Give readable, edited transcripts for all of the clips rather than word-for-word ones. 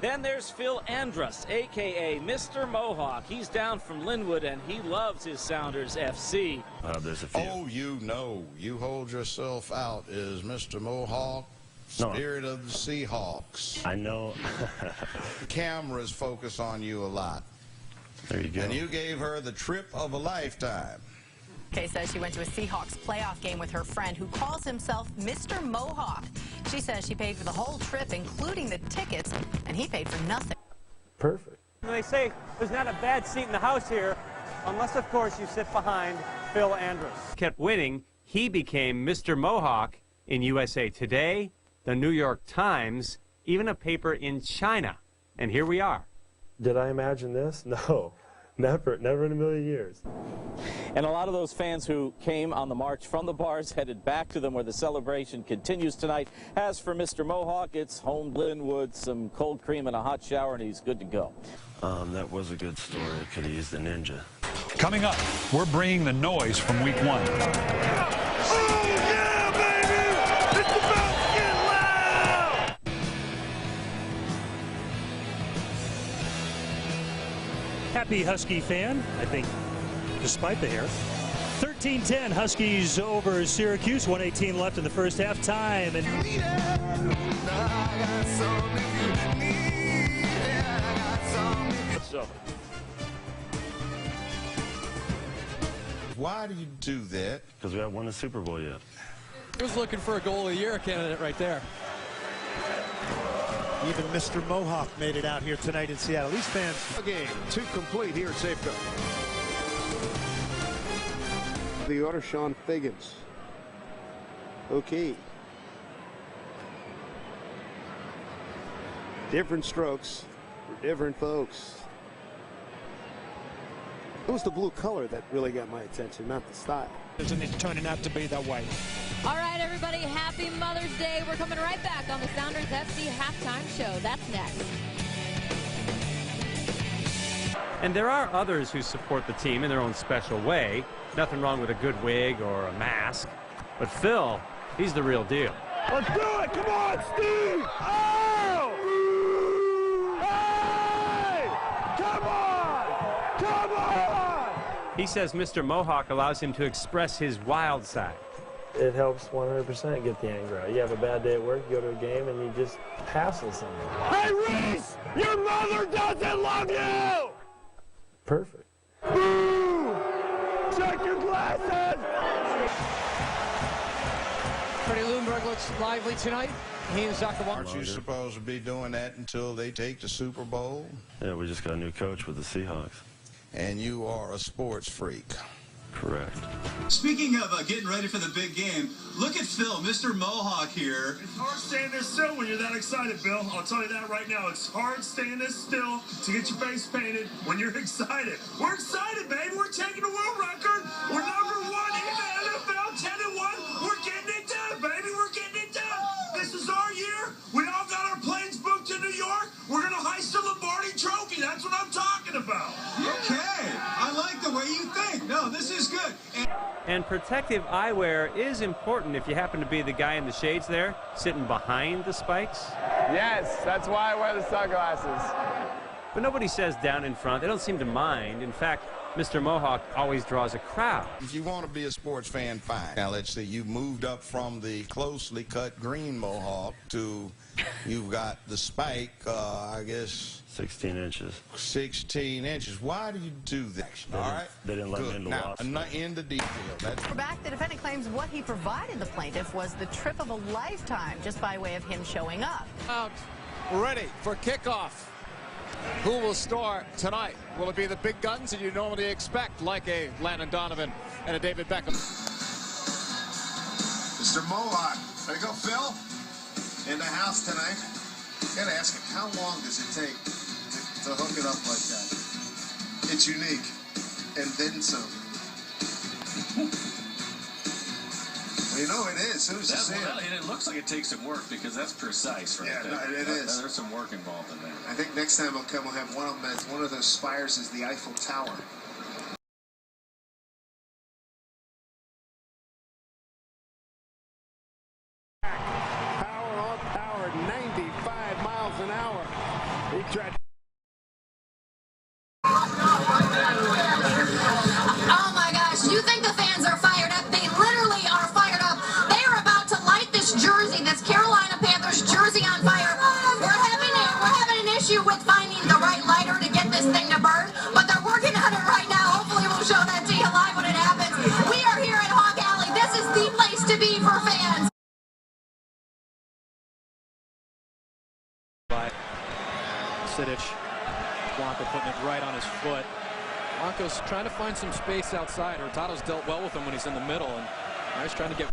Then there's Phil Andrus, a.k.a. Mr. Mohawk. He's down from Linwood, and he loves his Sounders FC. There's a few. Oh, you know, you hold yourself out as Mr. Mohawk, spirit of the Seahawks. I know. Cameras focus on you a lot. There you go. And you gave her the trip of a lifetime. Kay says she went to a Seahawks playoff game with her friend who calls himself Mr. Mohawk. She says she paid for the whole trip, including the tickets, and he paid for nothing. Perfect. They say there's not a bad seat in the house here, unless, of course, you sit behind Phil Andrus. Kept winning, he became Mr. Mohawk in USA Today, the New York Times, even a paper in China. And here we are. Did I imagine this? No. Never in a million years. And a lot of those fans who came on the march from the bars headed back to them where the celebration continues tonight. As for Mr. Mohawk, it's home Linwood, some cold cream and a hot shower, and he's good to go. That was a good story. I could have used a ninja. Coming up, we're bringing the noise from week 1. Oh, yeah, baby! It's about to get loud! Happy Husky fan, I think, despite the hair. 13-10, Huskies over Syracuse. 1:18 left in the first half time. And Why do you do that? Because we haven't won a Super Bowl yet. He was looking for a goal of the year candidate right there. Even Mr. Mohawk made it out here tonight in Seattle. These fans. A game 2 complete here at Safeco. The order, Sean Figgins. Okay. Different strokes for different folks. It was the blue color that really got my attention, not the style. And it's turning out to be that way. All right, everybody, happy Mother's Day. We're coming right back on the Sounders FC halftime show. That's next. And there are others who support the team in their own special way. Nothing wrong with a good wig or a mask. But Phil, he's the real deal. Let's do it! Come on, Steve! Oh! Hey! Come on! Come on! He says Mr. Mohawk allows him to express his wild side. It helps 100% get the anger out. You have a bad day at work, you go to a game, and you just hassle someone. Hey, Reese! Your mother doesn't love you! Perfect. Boo! Check your glasses! Freddie Lundberg looks lively tonight. He and Zucker. Aren't you supposed to be doing that until they take the Super Bowl? Yeah, we just got a new coach with the Seahawks. And you are a sports freak. Correct. Speaking of getting ready for the big game, look at Phil, Mr. Mohawk here. It's hard staying this still when you're that excited, Bill. I'll tell you that right now. It's hard staying this still to get your face painted when you're excited. We're excited, baby. We're taking the world record. We're number 1 in the NFL, 10-1. We're getting it done, baby. We're getting it done. This is our year. We all got our planes booked to New York. We're going to heist the Lombardi Trophy. That's what I'm talking about. Okay. I like the way you think. No, this is good. And protective eyewear is important if you happen to be the guy in the shades there, sitting behind the spikes. Yes, that's why I wear the sunglasses. But nobody says down in front. They don't seem to mind. In fact, Mr. Mohawk always draws a crowd. If you want to be a sports fan, fine. Now, let's see, you moved up from the closely cut green Mohawk to, you've got the spike, I guess. 16 inches. 16 inches. Why do you do that? All right. They didn't let me in the Now, loss. not in the detail. We're back. The defendant claims what he provided the plaintiff was the trip of a lifetime, just by way of him showing up. Out, ready for kickoff. Who will start tonight? Will it be the big guns that you normally expect, like a Landon Donovan and a David Beckham? Mr. Mohawk. There you go, Phil. In the house tonight. Gotta ask him, how long does it take to hook it up like that? It's unique. And then some. Well, you know it is. As soon as you see it. And it looks like it takes some work because that's precise right there. Yeah, no, it is. There's some work involved in that. I think next time I'll come, we'll have one of them. One of those spires is the Eiffel Tower. Power on power, 95 miles an hour. He tried. Oh my gosh, you think the fans are fired up? They literally are fired up. They are about to light this jersey, this Carolina Panthers jersey, on fire. We're having an issue with finding the right lighter to get this thing to burn, but they're working on it right now. Hopefully we'll show that to you live when it happens. We are here at Hawk Alley. This is the place to be for fans. By Sidich. Blanco putting it right on his foot. Blanco's trying to find some space outside. Hurtado's dealt well with him when he's in the middle, and now he's trying to get.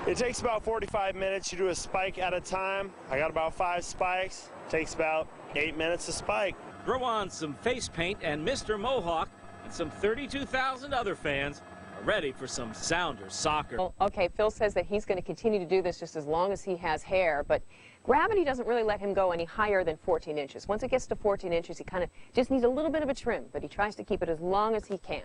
It takes about 45 minutes. You do a spike at a time. I got about 5 spikes. Takes about 8 minutes to spike. Throw on some face paint, and Mr. Mohawk and some 32,000 other fans are ready for some Sounders soccer. Well, okay, Phil says that he's going to continue to do this just as long as he has hair, but gravity doesn't really let him go any higher than 14 inches. Once it gets to 14 inches, he kind of just needs a little bit of a trim, but he tries to keep it as long as he can.